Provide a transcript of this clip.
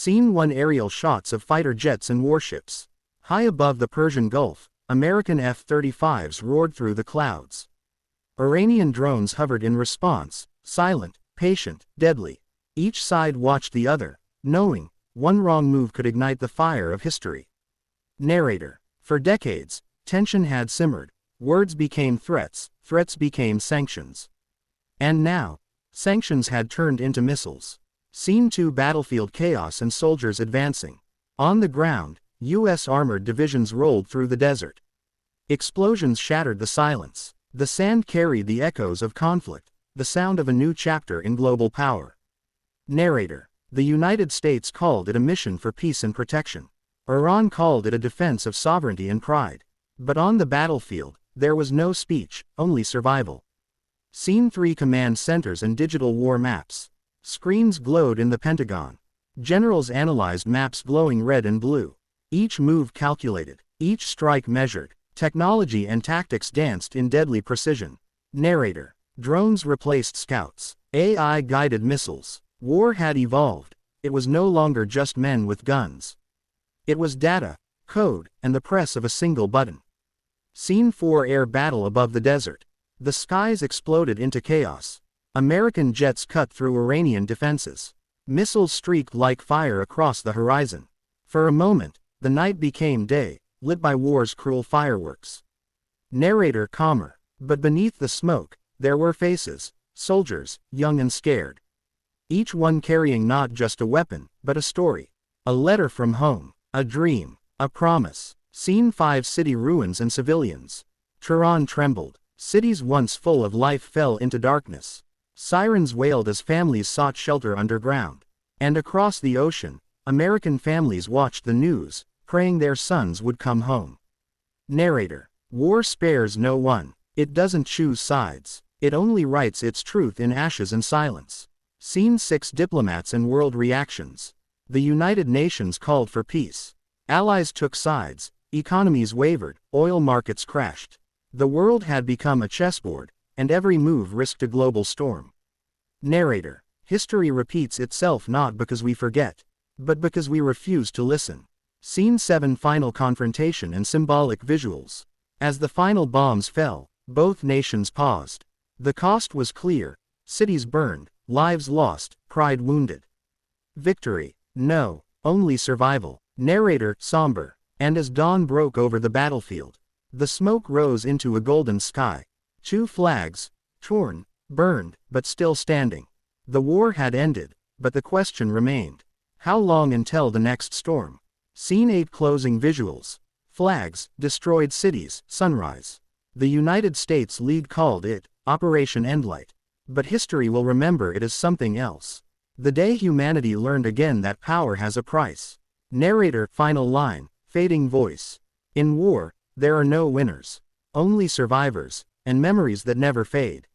Scene 1 aerial shots of fighter jets and warships. High above the Persian Gulf, American F-35s roared through the clouds. Iranian drones hovered in response, silent, patient, deadly. Each side watched the other, knowing one wrong move could ignite the fire of history. Narrator. For decades, tension had simmered. Words became threats, threats became sanctions. And now, sanctions had turned into missiles. Scene 2 battlefield chaos and soldiers advancing. On the ground, U.S. armored divisions rolled through the desert. Explosions shattered the silence. The sand carried the echoes of conflict, the sound of a new chapter in global power. Narrator. The United States called it a mission for peace and protection. Iran called it a defense of sovereignty and pride. But on the battlefield, there was no speech, only survival. Scene 3 command centers and digital war maps. Screens glowed in the Pentagon. Generals analyzed maps glowing red and blue. Each move calculated, each strike measured. Technology and tactics danced in deadly precision. Narrator. Drones replaced scouts. AI-guided missiles. War had evolved. It was no longer just men with guns. It was data, code, and the press of a single button. Scene 4 air battle above the desert. The skies exploded into chaos. American jets cut through Iranian defenses. Missiles streaked like fire across the horizon. For a moment, the night became day, lit by war's cruel fireworks. Narrator calmer. But beneath the smoke, there were faces, soldiers, young and scared. Each one carrying not just a weapon, but a story. A letter from home, a dream, a promise. Scene 5 city ruins and civilians. Tehran trembled. Cities once full of life fell into darkness. Sirens wailed as families sought shelter underground. And across the ocean, American families watched the news, praying their sons would come home. Narrator. War spares no one. It doesn't choose sides. It only writes its truth in ashes and silence. Scene 6 diplomats and world reactions. The United Nations called for peace. Allies took sides, economies wavered, oil markets crashed. The world had become a chessboard, and every move risked a global storm. Narrator. History repeats itself not because we forget, but because we refuse to listen. Scene 7 final confrontation and symbolic visuals. As the final bombs fell, both nations paused. The cost was clear. Cities burned, lives lost, pride wounded. Victory? No, only survival. Narrator somber. And as dawn broke over the battlefield, the smoke rose into a golden sky. Two flags, torn, burned, but still standing. The war had ended, but the question remained. How long until the next storm? Scene 8 closing visuals. Flags, destroyed cities, sunrise. The United States lead called it Operation Endlight. But history will remember it as something else. The day humanity learned again that power has a price. Narrator final line, fading voice. In war, there are no winners. Only survivors, and memories that never fade.